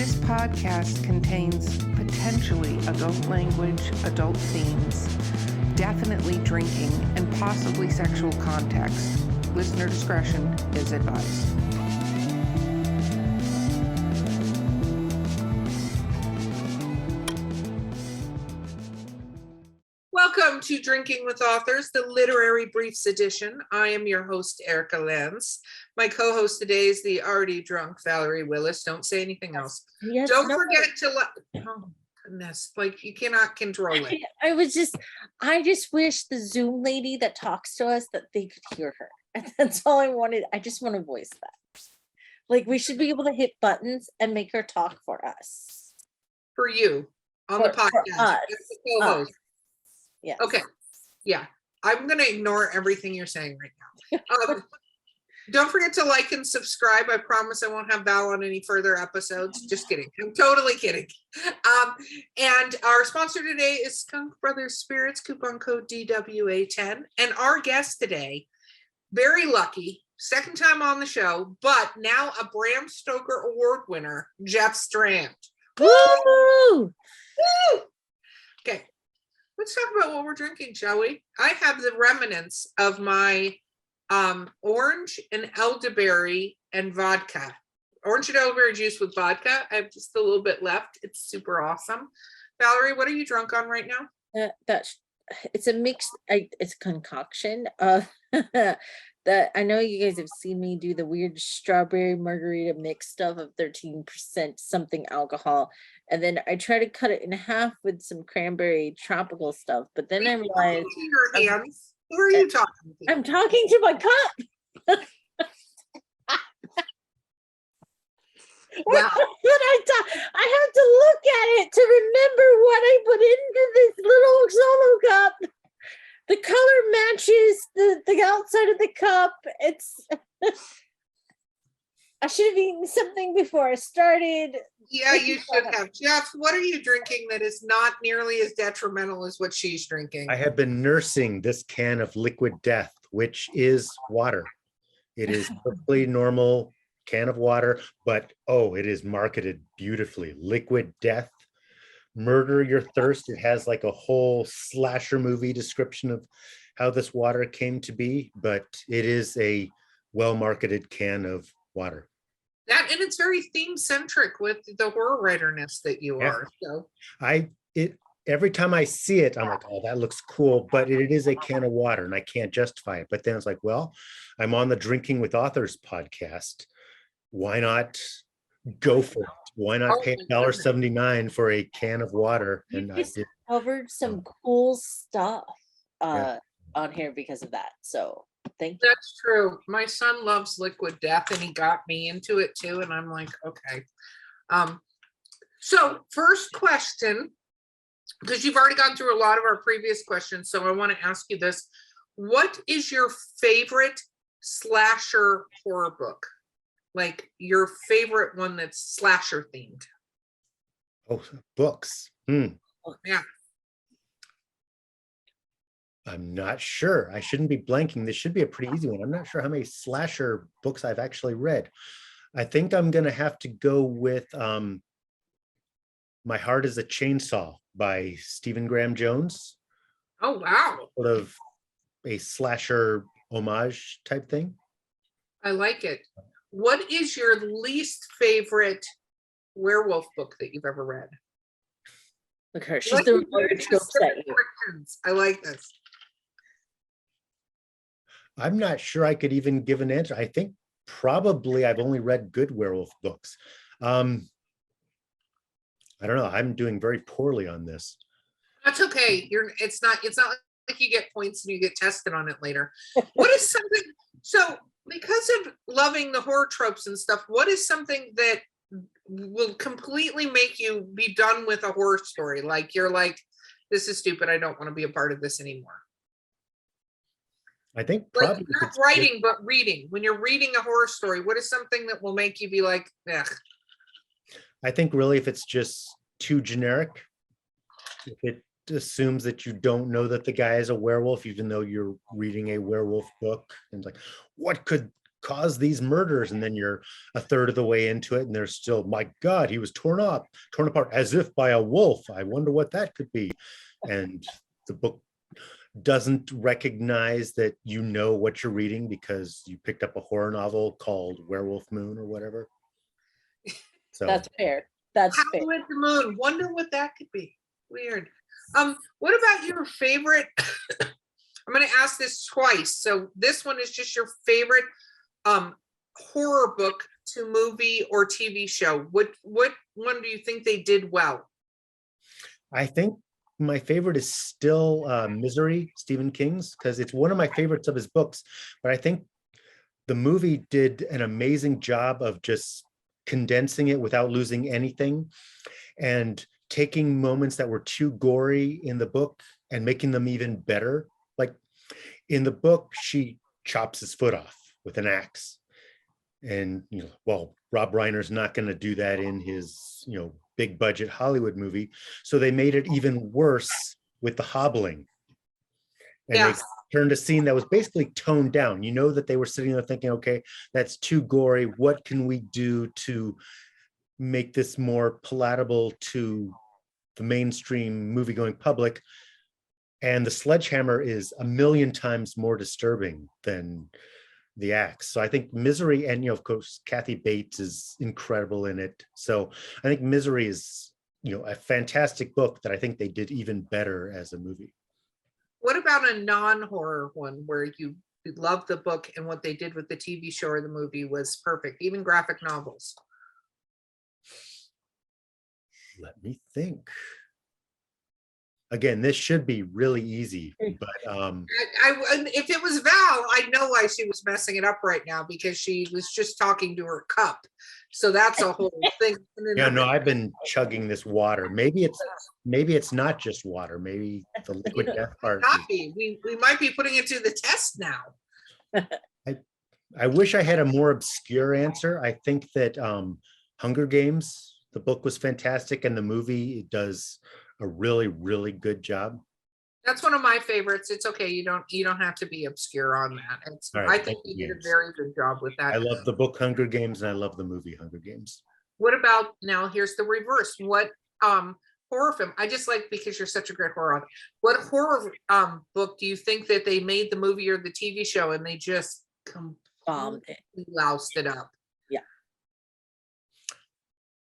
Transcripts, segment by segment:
This podcast contains potentially adult language, adult themes, definitely drinking, and possibly sexual context. Listener discretion is advised. Welcome to Drinking with Authors, the Literary Briefs edition. I am your host, Erica Lenz. My co-host today is the already drunk Valerie Willis. Don't say anything else. Yes, Don't forget to oh goodness, like you cannot control it. I just wish the Zoom lady that talks to us that they could hear her. And that's all I wanted. I just want to voice that. Like we should be able to hit buttons and make her talk for us. For you on the podcast. For us. As the co-host. Yes. Okay. Yeah. I'm going to ignore everything you're saying right now. Don't forget to like and subscribe. I promise I won't have Val on any further episodes. Just kidding. I'm totally kidding. And our sponsor today is Skunk Brothers Spirits, coupon code DWA10. And our guest today, very lucky, second time on the show, but now a Bram Stoker Award winner, Jeff Strand. Woo! Woo! Okay. Let's talk about what we're drinking, shall we? I have the remnants of my orange and elderberry and vodka. Orange and elderberry juice with vodka. I have just a little bit left. It's super awesome. Valerie, what are you drunk on right now? It's a mix. It's a concoction of that. I know you guys have seen me do the weird strawberry margarita mix stuff of 13% something alcohol. And then I try to cut it in half with some cranberry tropical stuff. But then I realized, who are you talking to? I'm talking to my cup. Wow. I have to look at it to remember what I put into this little solo cup. The color matches the outside of the cup. It's I should have eaten something before I started. Yeah, you should have. Jeff, what are you drinking that is not nearly as detrimental as what she's drinking? I have been nursing this can of liquid death, which is water. It is perfectly normal can of water, but it is marketed beautifully. Liquid death, murder your thirst. It has like a whole slasher movie description of how this water came to be, but it is a well-marketed can of water. That, and it's very theme-centric with the horror writerness that you are. So every time I see it, I'm like, oh, that looks cool, but it is a can of water and I can't justify it. But then it's like, well, I'm on the Drinking with Authors podcast. Why not go for it? Why not pay $1.79 for a can of water? And I discovered some cool stuff on here because of that. So thank you. That's true. My son loves liquid death and he got me into it too. And I'm like, okay. So first question, because you've already gone through a lot of our previous questions. So I want to ask you this. What is your favorite slasher horror book? Like your favorite one that's slasher themed? Oh, books. Yeah. I'm not sure. I shouldn't be blanking. This should be a pretty easy one. I'm not sure how many slasher books I've actually read. I think I'm going to have to go with My Heart is a Chainsaw by Stephen Graham Jones. Oh, wow. Sort of a slasher homage type thing. I like it. What is your least favorite werewolf book that you've ever read? Look at her. She's the I like this. I'm not sure I could even give an answer. I think probably I've only read good werewolf books. I don't know. I'm doing very poorly on this. That's okay. It's not like you get points and you get tested on it later. What is something, so because of loving the horror tropes and stuff, what is something that will completely make you be done with a horror story? Like you're like, this is stupid. I don't want to be a part of this anymore. I think probably not writing, but reading. When you're reading a horror story, what is something that will make you be like, ugh? I think really if it's just too generic, if it assumes that you don't know that the guy is a werewolf, even though you're reading a werewolf book, and like, what could caused these murders, and then you're a third of the way into it and there's still, my God, he was torn apart as if by a wolf. I wonder what that could be. And the book doesn't recognize that you know what you're reading because you picked up a horror novel called Werewolf Moon or whatever. So That's fair. That's fair. Howl at the Moon. Wonder what that could be. Weird. What about your favorite? I'm going to ask this twice. So this one is just your favorite horror book to movie or TV show. What one do you think they did well? I think my favorite is still Misery, Stephen King's, because it's one of my favorites of his books. But I think the movie did an amazing job of just condensing it without losing anything and taking moments that were too gory in the book and making them even better. Like in the book, she chops his foot off with an axe. And, well, Rob Reiner's not going to do that in his, big budget Hollywood movie. So they made it even worse with the hobbling. And Yes. they turned a scene that was basically toned down. You know that they were sitting there thinking, okay, that's too gory. What can we do to make this more palatable to the mainstream movie-going public? And the sledgehammer is a million times more disturbing than the axe. So I think Misery, and of course Kathy Bates is incredible in it. So I think Misery is a fantastic book that I think they did even better as a movie. What about a non-horror one where you love the book and what they did with the TV show or the movie was perfect, even graphic novels? Let me think. Again, this should be really easy, but if it was Val, I know why she was messing it up right now, because she was just talking to her cup. So that's a whole thing. yeah, no, I've been chugging this water. Maybe it's not just water. Maybe the liquid death part. Not be. We might be putting it to the test now. I wish I had a more obscure answer. I think that Hunger Games, the book was fantastic, and the movie, it does a really, really good job. That's one of my favorites. It's okay. You don't have to be obscure on that. Right, I think you did a very good job with that. I love the book Hunger Games, and I love the movie Hunger Games. What about, now here's the reverse. What horror film? I just like, because you're such a great horror author. What horror book do you think that they made the movie or the TV show and they just Bombed it. loused it up?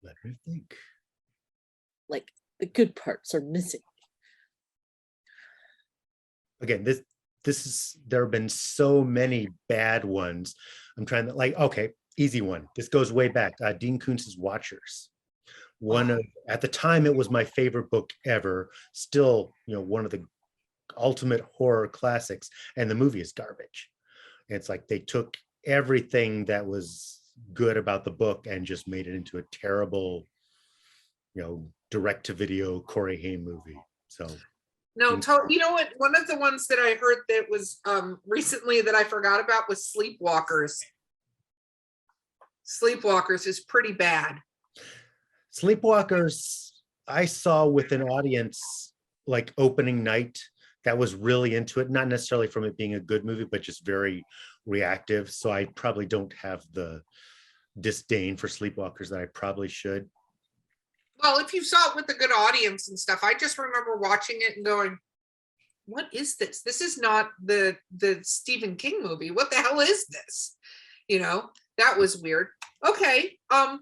Let me think. Like the good parts are missing. Again, this is, there have been so many bad ones. I'm trying to, okay, easy one. This goes way back. Dean Koontz's Watchers. At the time, it was my favorite book ever. Still, one of the ultimate horror classics. And the movie is garbage. It's like they took everything that was good about the book and just made it into a terrible, direct-to-video Corey Haim movie. So. No, you know what? One of the ones that I heard that was recently that I forgot about was Sleepwalkers. Sleepwalkers is pretty bad. Sleepwalkers, I saw with an audience like opening night that was really into it, not necessarily from it being a good movie, but just very reactive. So I probably don't have the disdain for Sleepwalkers that I probably should. Well, if you saw it with a good audience and stuff, I just remember watching it and going, what is this? This is not the Stephen King movie. What the hell is this? That was weird. Okay. Val,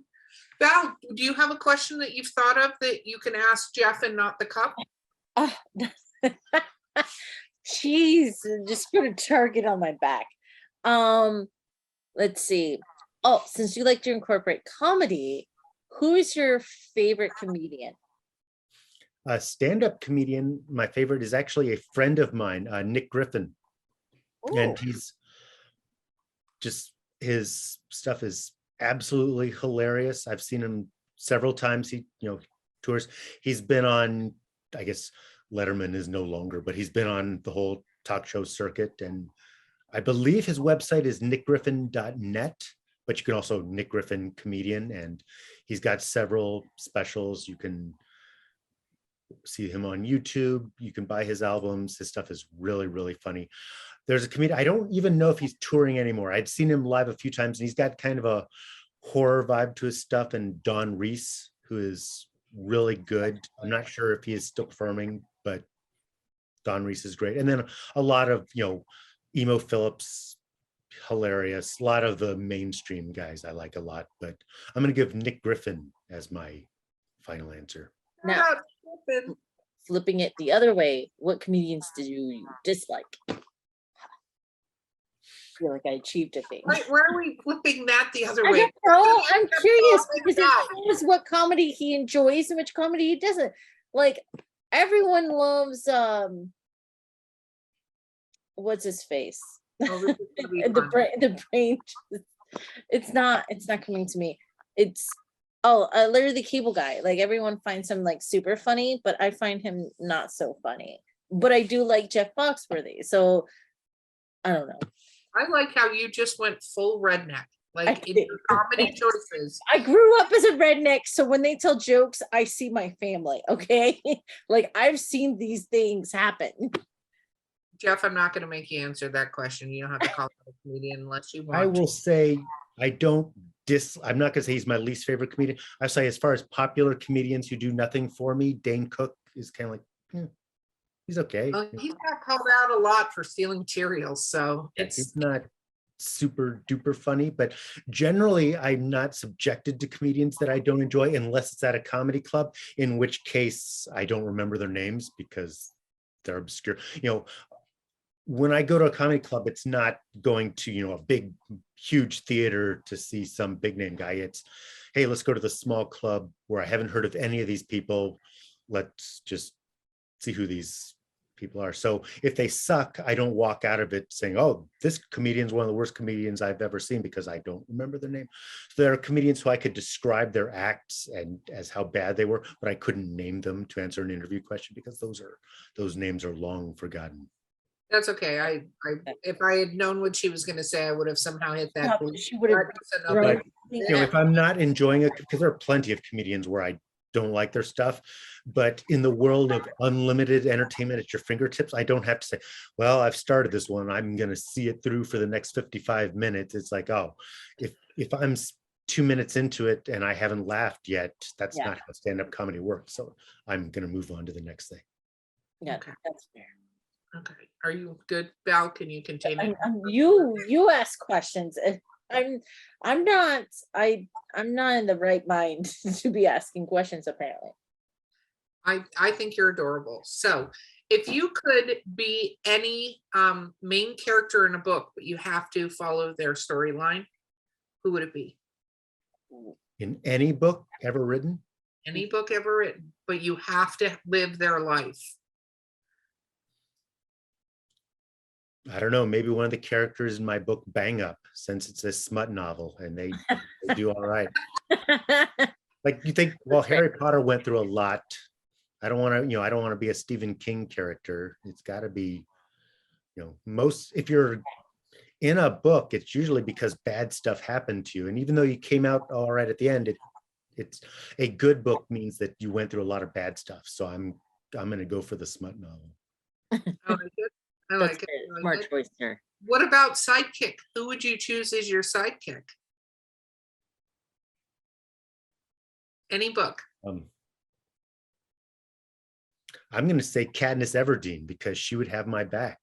do you have a question that you've thought of that you can ask Jeff and not the cup? Jeez, just put a target on my back. Let's see. Oh, since you like to incorporate comedy, who is your favorite comedian? A stand-up comedian, my favorite is actually a friend of mine, Nick Griffin. Ooh. And he's just, his stuff is absolutely hilarious. I've seen him several times. He, tours. He's been on, I guess Letterman is no longer, but he's been on the whole talk show circuit. And I believe his website is nickgriffin.net, but you can also Nick Griffin comedian, and he's got several specials. You can see him on YouTube. You can buy his albums. His stuff is really, really funny. There's a comedian, I don't even know if he's touring anymore. I'd seen him live a few times, and he's got kind of a horror vibe to his stuff. And Don Reese, who is really good. I'm not sure if he is still performing, but Don Reese is great. And then a lot of, Emo Phillips, hilarious. A lot of the mainstream guys I like a lot, but I'm going to give Nick Griffin as my final answer. Now, flipping it the other way, what comedians did you dislike? I feel like I achieved a thing. Wait, where are we flipping that the other I way? don't know. I'm curious because it God. shows what comedy he enjoys and which comedy he doesn't. Like everyone loves what's his face? Oh, this is gonna be the fun. brain. It's not coming to me. It's Larry the Cable Guy. Like everyone finds him like super funny, but I find him not so funny. But I do like Jeff Foxworthy, so I don't know. I like how you just went full redneck, like in your comedy choices. I grew up as a redneck, so when they tell jokes, I see my family. Okay, like I've seen these things happen. Jeff, I'm not going to make you answer that question. You don't have to call it a comedian unless you want. I will say I'm not going to say he's my least favorite comedian. I say as far as popular comedians who do nothing for me, Dane Cook is kind of like, he's okay. He's got called out a lot for stealing Cheerios, so He's not super duper funny, but generally I'm not subjected to comedians that I don't enjoy unless it's at a comedy club, in which case I don't remember their names because they're obscure. When I go to a comedy club, it's not going to, a big, huge theater to see some big name guy. It's, hey, let's go to the small club where I haven't heard of any of these people. Let's just see who these people are. So if they suck, I don't walk out of it saying, oh, this comedian's one of the worst comedians I've ever seen because I don't remember their name. So there are comedians who I could describe their acts and as how bad they were, but I couldn't name them to answer an interview question because those names are long forgotten. that's okay. If I had known what she was going to say, I would have somehow hit that. She would have. But, if I'm not enjoying it, because there are plenty of comedians where I don't like their stuff, but in the world of unlimited entertainment at your fingertips, I don't have to say, well, I've started this one, I'm going to see it through for the next 55 minutes. It's like, oh, if I'm 2 minutes into it and I haven't laughed yet, that's not how stand-up comedy works. So I'm going to move on to the next thing. Yeah, Okay. that's fair. Okay. Are you good, Val? Can you continue? You ask questions. I'm not in the right mind to be asking questions, apparently. I think you're adorable. So if you could be any main character in a book, but you have to follow their storyline, who would it be? In any book ever written? Any book ever written, but you have to live their life. I don't know, maybe one of the characters in my book Bang Up, since it's a smut novel and they do all right. Like you think, well, Harry Potter went through a lot. I don't want to be a Stephen King character. It's got to be, if you're in a book, it's usually because bad stuff happened to you. And even though you came out all right at the end, it's a good book means that you went through a lot of bad stuff. So I'm going to go for the smut novel. I like it. Smart choice there. What about sidekick? Who would you choose as your sidekick? Any book. I'm going to say Katniss Everdeen because she would have my back.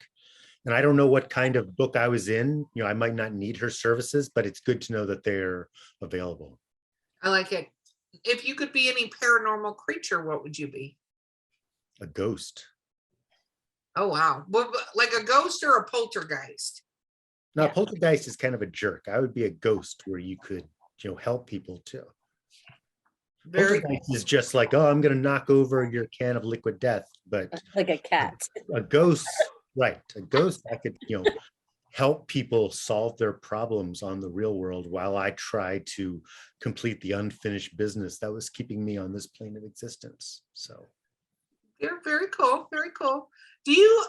And I don't know what kind of book I was in. I might not need her services, but it's good to know that they're available. I like it. If you could be any paranormal creature, what would you be? A ghost. Oh, wow. Like a ghost or a poltergeist? Now, a poltergeist is kind of a jerk. I would be a ghost where you could, help people too. Poltergeist is just like, oh, I'm going to knock over your can of liquid death, but like a cat. A ghost, right? A ghost, I could, help people solve their problems on the real world while I try to complete the unfinished business that was keeping me on this plane of existence. So. They're very cool. Very cool. Do you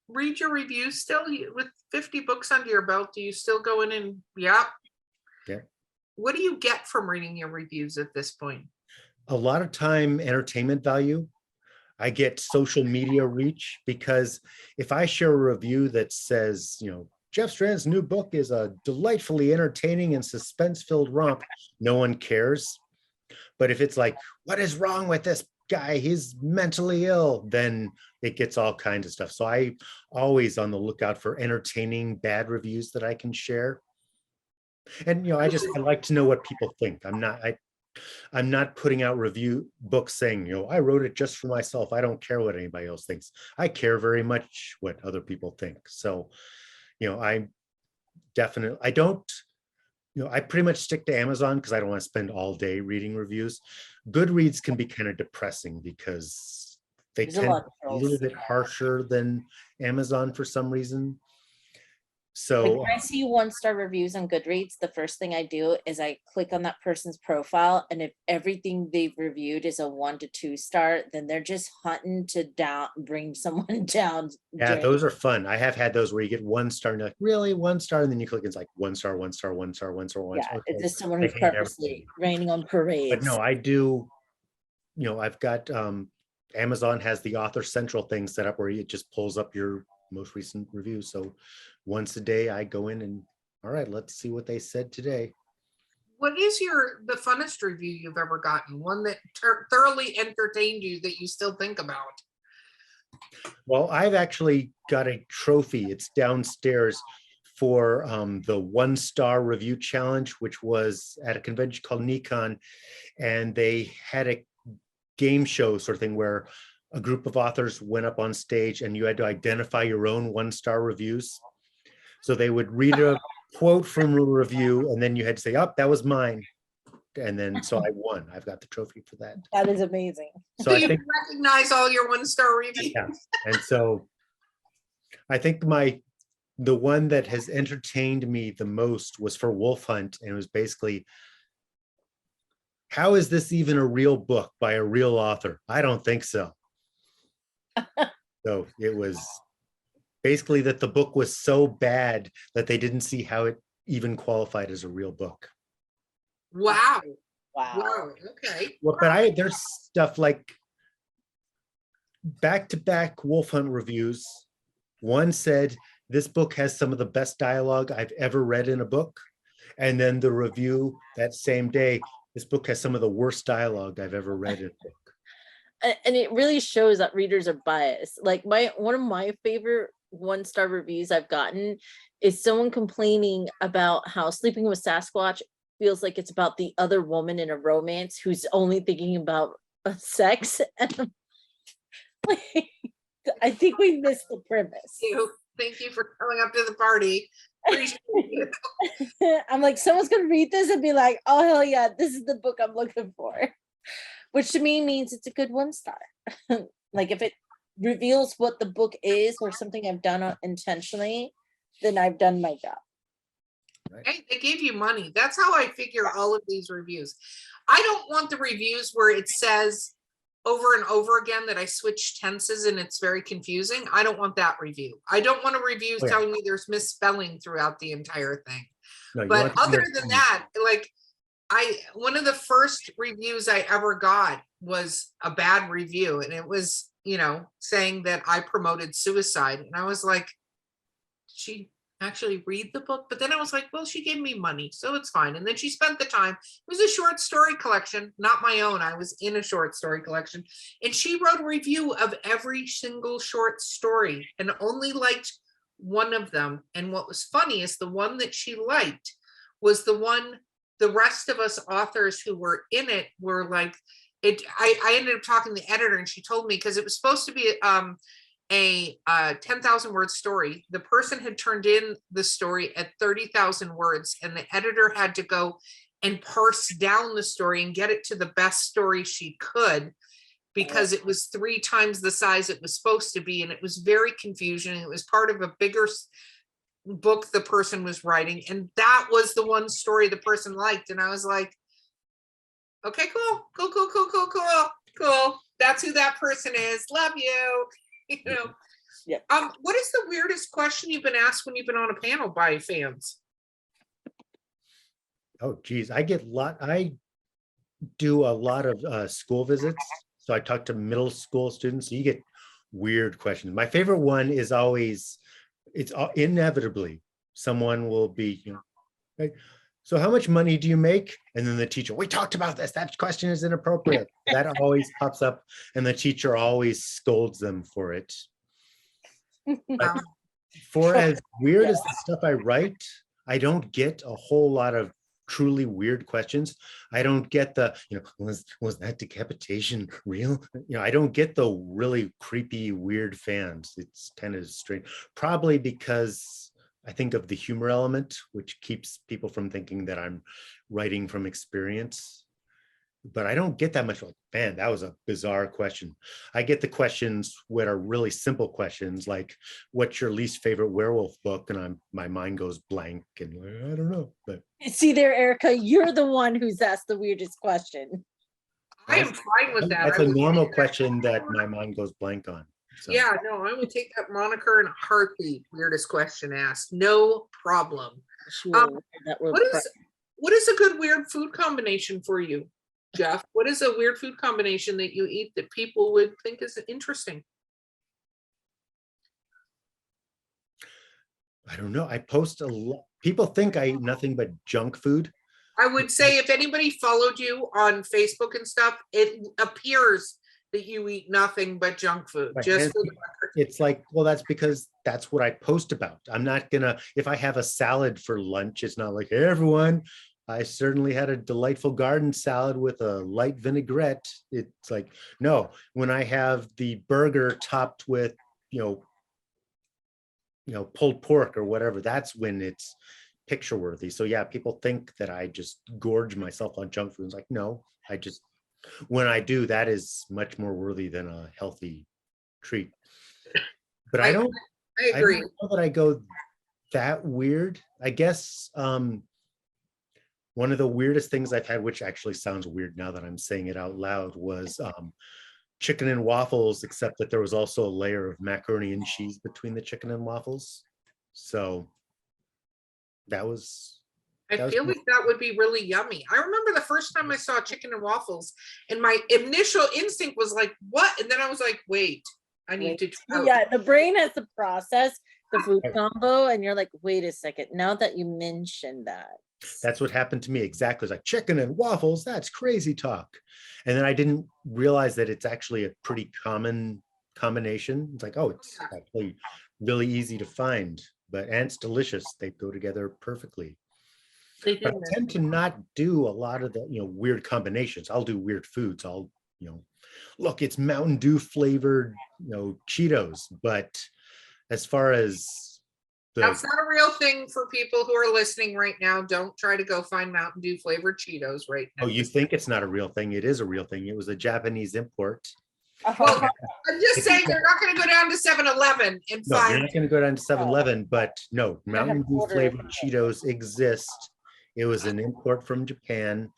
read your reviews still? With 50 books under your belt, do you still go in and yeah? What do you get from reading your reviews at this point? A lot of time entertainment value. I get social media reach, because if I share a review that says, Jeff Strand's new book is a delightfully entertaining and suspense-filled romp, no one cares. But if it's like, what is wrong with this guy? He's mentally ill, then it gets all kinds of stuff. So I always on the lookout for entertaining bad reviews that I can share. And I like to know what people think. I'm not putting out review books saying, I wrote it just for myself. I don't care what anybody else thinks. I care very much what other people think. So, I don't, I pretty much stick to Amazon because I don't want to spend all day reading reviews. Goodreads can be kind of depressing because they There's a tend lot to of be a trolls. little bit harsher than Amazon for some reason. Like So when I see 1-star reviews on Goodreads, the first thing I do is I click on that person's profile, and if everything they've reviewed is a 1 to 2 star, then they're just hunting to bring someone down. yeah, those are fun. I have had those where you get 1 star and you're like, really 1 star? And then you click, it's like 1 star, 1 star, 1 star, 1 star, 1 Yeah, star. it's just someone I who's hate purposely everything. raining on But parades. no, I do, I've got Amazon has the Author Central thing set up where it just pulls up your most recent review. So once a day I go in and, all right, let's see what they said today. What is the funnest review you've ever gotten? One that thoroughly entertained you that you still think about? Well, I've actually got a trophy. It's downstairs for the 1-star review challenge, which was at a convention called Nikon. And they had a game show sort of thing where a group of authors went up on stage and you had to identify your own 1-star reviews. So they would read a quote from a review and then you had to say, oh, that was mine. And then so I won. I've got the trophy for that. That is amazing. So I you think recognize all your 1-star reviews. yeah. And so I think the one that has entertained me the most was for Wolf Hunt, and it was basically, how is this even a real book by a real author? I don't think so. So it was basically that the book was so bad that they didn't see how it even qualified as a real book. Wow. Wow. Wow. Okay. Well, but there's stuff like back-to-back Wolf Hunt reviews. One said, this book has some of the best dialogue I've ever read in a book. And then the review that same day, this book has some of the worst dialogue I've ever read in a book. And it really shows that readers are biased. Like one of my favorite 1-star reviews I've gotten is someone complaining about how Sleeping with Sasquatch feels like it's about the other woman in a romance who's only thinking about sex. And like, I think we missed the premise. Thank you for coming up to the party. Appreciate you. I'm like, someone's gonna read this and be like, oh hell yeah, this is the book I'm looking for. Which to me means it's a good 1-star. Like if it reveals what the book is or something I've done intentionally, then I've done my job. Hey, they gave you money. That's how I figure all of these reviews. I don't want the reviews where it says over and over again that I switch tenses and it's very confusing. I don't want that review. I don't want a review telling me there's misspelling throughout the entire thing. No, but other than that, like one of the first reviews I ever got was a bad review, and it was, saying that I promoted suicide. And I was like, she actually read the book? But then I was like, well, she gave me money, so it's fine. And then she spent the time. It was a short story collection, not my own. I was in a short story collection. And she wrote a review of every single short story and only liked one of them. And what was funny is the one that she liked was the one the rest of us authors who were in it were like, I ended up talking to the editor, and she told me, because it was supposed to be a 10,000 word story. The person had turned in the story at 30,000 words, and the editor had to go and parse down the story and get it to the best story she could, because it was 3 times the size it was supposed to be. And it was very confusing. It was part of a bigger book the person was writing, and that was the one story the person liked. And I was like, okay, cool. That's who that person is. Love you. Yeah. What is the weirdest question you've been asked when you've been on a panel by fans? Oh geez, I do a lot of school visits. So I talk to middle school students. You get weird questions. My favorite one is always, inevitably someone will be, right? So how much money do you make? And then the teacher, we talked about this. That question is inappropriate. That always pops up, and the teacher always scolds them for it. But for as weird as the stuff I write, I don't get a whole lot of truly weird questions. I don't get the, was that decapitation real? I don't get the really creepy, weird fans. It's kind of strange. Probably because I think of the humor element, which keeps people from thinking that I'm writing from experience. But I don't get that much like, man, that was a bizarre question. I get the questions what are really simple questions, like, what's your least favorite werewolf book? And my mind goes blank and I don't know. But see there, Erica, you're the one who's asked the weirdest question. I am fine with that. That's a normal question that my mind goes blank on. So. Yeah, no, I would take that moniker in a heartbeat. Weirdest question asked, no problem. What is a good weird food combination for you, Jeff? What is a weird food combination that you eat that people would think is interesting? I don't know. I post a lot. People think I eat nothing but junk food. I would say if anybody followed you on Facebook and stuff, it appears that you eat nothing but junk food. Right. Just for the record. It's like, well, that's because that's what I post about. I'm not gonna, if I have a salad for lunch, it's not like, hey, everyone, I certainly had a delightful garden salad with a light vinaigrette. It's like, no, when I have the burger topped with, pulled pork or whatever, that's when it's picture worthy. So yeah, people think that I just gorge myself on junk food. It's like, no, when I do, that is much more worthy than a healthy treat. But I agree. I don't know that I go that weird. I guess one of the weirdest things I've had, which actually sounds weird now that I'm saying it out loud, was chicken and waffles, except that there was also a layer of macaroni and cheese between the chicken and waffles. So that was... I feel like that would be really yummy. I remember the first time I saw chicken and waffles, and my initial instinct was like, what? And then I was like, wait, I need to try. Yeah, the brain has to process the food combo, and you're like, wait a second. Now that you mentioned that. That's what happened to me exactly. It's like chicken and waffles, that's crazy talk. And then I didn't realize that it's actually a pretty common combination. It's like, oh, it's actually really easy to find, and it's delicious. They go together perfectly. But I tend to not do a lot of the weird combinations. I'll do weird foods. I'll look, it's Mountain Dew flavored Cheetos. But as far as that's not a real thing for people who are listening right now. Don't try to go find Mountain Dew flavored Cheetos right now. Oh, you think it's not a real thing? It is a real thing. It was a Japanese import. Well, I'm just saying they're not going to go down to 7-Eleven and no, find. You're not going to go down to 7-Eleven, but no, Mountain Dew flavored Cheetos exist. It was an import from Japan.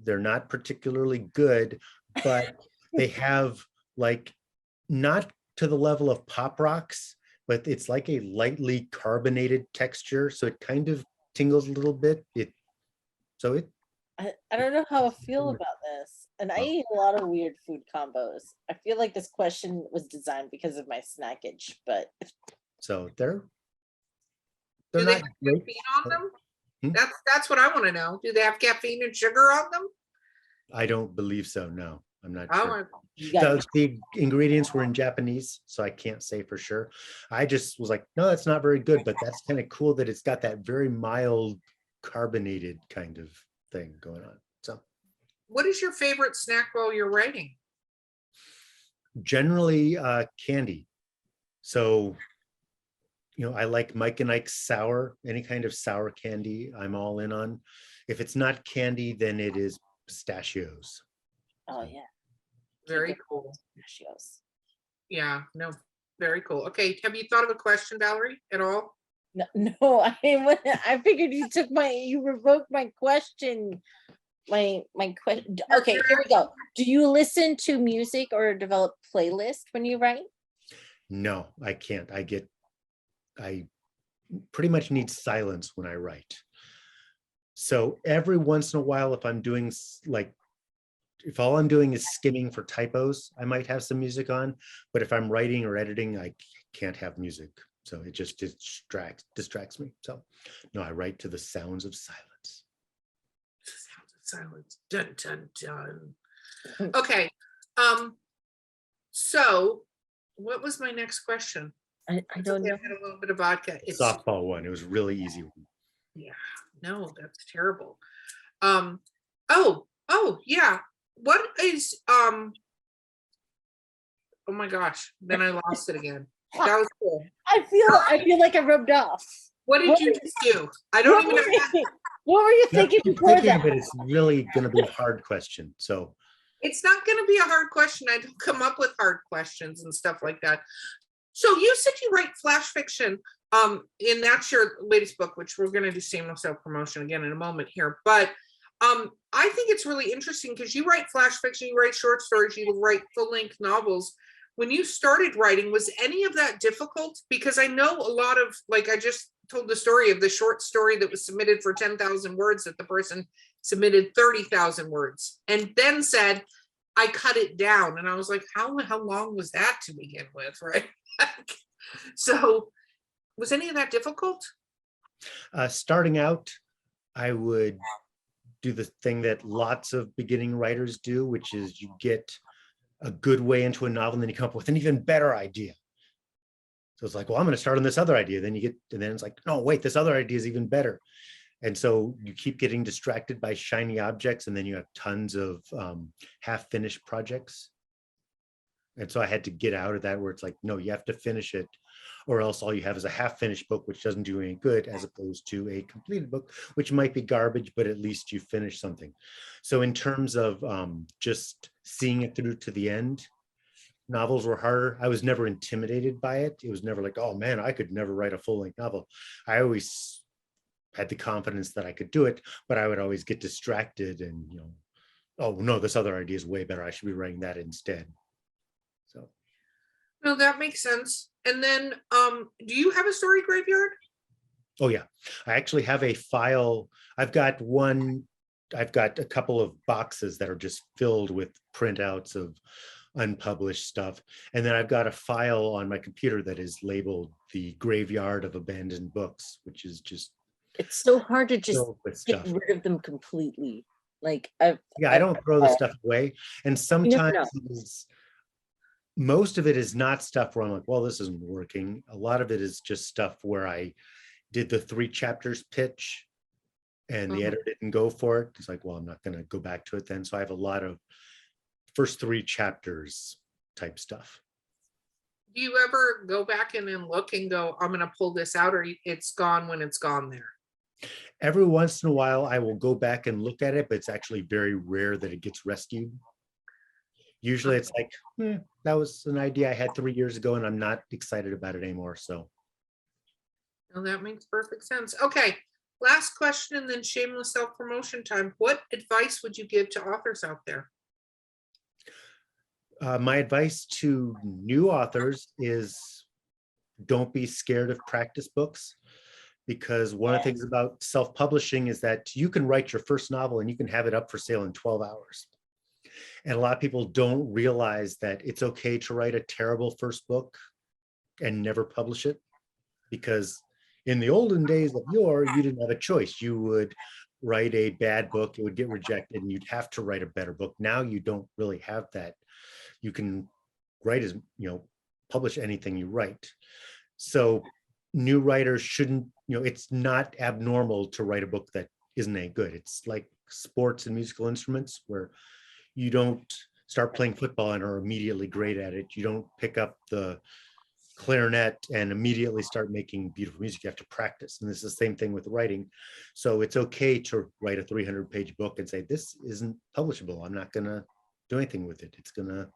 They're not particularly good, but they have not to the level of Pop Rocks, but it's like a lightly carbonated texture. So it kind of tingles a little bit. I don't know how I feel about this. And I eat a lot of weird food combos. I feel like this question was designed because of my snackage, but. So they're Do not they have great. caffeine on them? That's what I want to know. Do they have caffeine and sugar on them? I don't believe so. No, I'm not sure. The ingredients were in Japanese, so I can't say for sure. I just was like, no, that's not very good, but that's kind of cool that it's got that very mild carbonated kind of thing going on. So what is your favorite snack while you're writing? Generally candy. So I like Mike and Ike's sour, any kind of sour candy I'm all in on. If it's not candy, then it is pistachios. Oh yeah. Very cool. Pistachios. Yeah, no, very cool. Okay, have you thought of a question, Valerie, at all? No, I figured you revoked my question. My question. Okay, here we go. Do you listen to music or develop playlist when you write? No, I can't. I pretty much need silence when I write. So every once in a while, if I'm doing if all I'm doing is skimming for typos, I might have some music on, but if I'm writing or editing, I can't have music. So it just distracts me. So no, I write to the sounds of silence. Sounds of silence. Dun dun dun. Okay. So what was my next question? I don't Okay, know. I had a little bit of vodka. It's Softball one. It was really easy. yeah, no, that's terrible. Oh yeah. What is oh my gosh, then I lost it again. That was cool. I feel like I rubbed off. What did What you were just do? I don't even know. What were you You have to thinking keep before thinking that? of it. It's really going to be a hard question. So It's not going to be a hard question. I don't come up with hard questions and stuff like that. So you said you write flash fiction, and that's your latest book, which we're going to do shameless self-promotion again in a moment here. But I think it's really interesting because you write flash fiction, you write short stories, you write full-length novels. When you started writing, was any of that difficult? Because I know a lot of, like I just told the story of the short story that was submitted for 10,000 words that the person submitted 30,000 words and then said, I cut it down. And I was like, how long was that to begin with, right? So was any of that difficult? starting out, I would do the thing that lots of beginning writers do, which is you get a good way into a novel and then you come up with an even better idea. So it's like, well, I'm going to start on this other idea. Then and then it's like, no, wait, this other idea is even better. And so you keep getting distracted by shiny objects, and then you have tons of half-finished projects. And so I had to get out of that, where it's like, no, you have to finish it, or else all you have is a half-finished book, which doesn't do any good, as opposed to a completed book, which might be garbage, but at least you finish something. So in terms of just seeing it through to the end, novels were harder. I was never intimidated by it. It was never like, oh man, I could never write a full-length novel. I always had the confidence that I could do it, but I would always get distracted and, oh no, this other idea is way better. I should be writing that instead. So. No, that makes sense. And then, do you have a story graveyard? Oh yeah, I actually have a file. I've got a couple of boxes that are just filled with printouts of unpublished stuff. And then I've got a file on my computer that is labeled the graveyard of abandoned books, which is just, It's so hard to just filled with get stuff. rid of them completely. Like I don't throw the stuff away. And sometimes most of it is not stuff where I'm like, well, this isn't working. A lot of it is just stuff where I did the 3 chapters pitch and the editor didn't go for it. It's like, well, I'm not going to go back to it then. So I have a lot of first 3 chapters type stuff. Do you ever go back in and look and go, I'm going to pull this out, or it's gone when it's gone there? Every once in a while, I will go back and look at it, but it's actually very rare that it gets rescued. Usually it's like, that was an idea I had 3 years ago and I'm not excited about it anymore. So. Well, that makes perfect sense. Okay, last question and then shameless self-promotion time. What advice would you give to authors out there? My advice to new authors is don't be scared of practice books, because one of the things about self-publishing is that you can write your first novel and you can have it up for sale in 12 hours. And a lot of people don't realize that it's okay to write a terrible first book and never publish it, because in the olden days of yore, you didn't have a choice. You would write a bad book, it would get rejected, and you'd have to write a better book. Now you don't really have that. You can write as, publish anything you write. So new writers shouldn't, it's not abnormal to write a book that isn't any good. It's like sports and musical instruments, where you don't start playing football and are immediately great at it. You don't pick up the clarinet and immediately start making beautiful music. You have to practice. And this is the same thing with writing. So it's okay to write a 300-page book and say, this isn't publishable. I'm not going to do anything with it. It's going to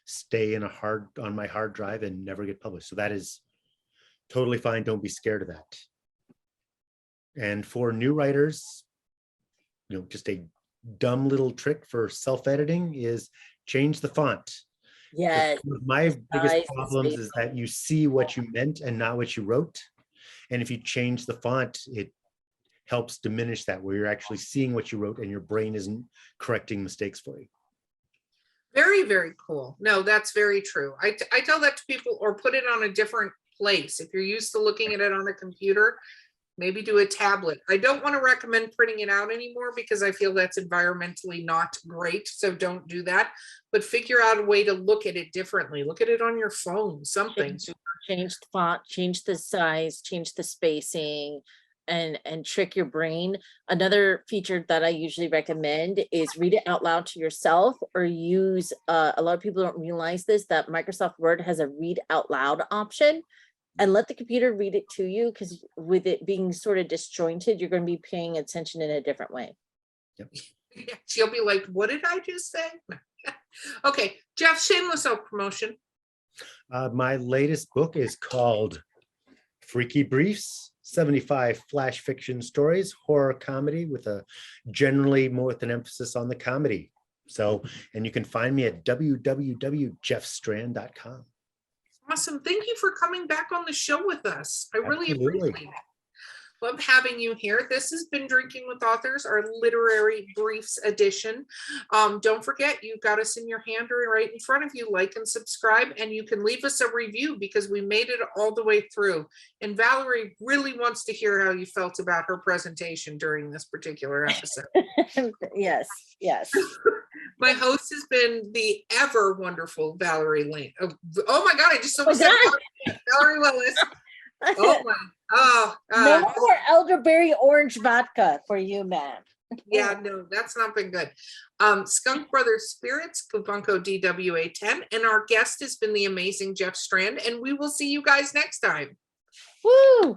stay on my hard drive and never get published. So that is totally fine. Don't be scared of that. And for new writers, just a dumb little trick for self-editing is change the font. Yes. My biggest problems is that you see what you meant and not what you wrote. And if you change the font, it helps diminish that, where you're actually seeing what you wrote and your brain isn't correcting mistakes for you. Very, very cool. No, that's very true. I tell that to people, or put it on a different place. If you're used to looking at it on a computer, maybe do a tablet. I don't want to recommend printing it out anymore because I feel that's environmentally not great. So don't do that, but figure out a way to look at it differently. Look at it on your phone, something. Change the font, change the size, change the spacing, and trick your brain. Another feature that I usually recommend is read it out loud to yourself, or use a lot of people don't realize this, that Microsoft Word has a read out loud option, and let the computer read it to you, because with it being sort of disjointed, you're going to be paying attention in a different way. Yeah, she'll be like, what did I just say? Okay, Jeff, shameless self-promotion. My latest book is called Freaky Briefs, 75 Flash Fiction Stories, Horror Comedy with a generally more with an emphasis on the comedy. So, and you can find me at www.jeffstrand.com. Awesome. Thank you for coming back on the show with us. I really Absolutely. appreciate it. Love having you here. This has been Drinking with Authors, our literary briefs edition. Don't forget, you've got us in your hand or right in front of you. Like and subscribe, and you can leave us a review because we made it all the way through. And Valerie really wants to hear how you felt about her presentation during this particular episode. Yes, yes. My host has been the ever wonderful Valerie Lane. Oh my God, I just almost Oh, said Valerie Willis. Oh my, No more elderberry orange vodka for you, ma'am. yeah, no, that's not been good. Skunk Brothers Spirits, Kubunko DWA10, and our guest has been the amazing Jeff Strand, and we will see you guys next time. Woo!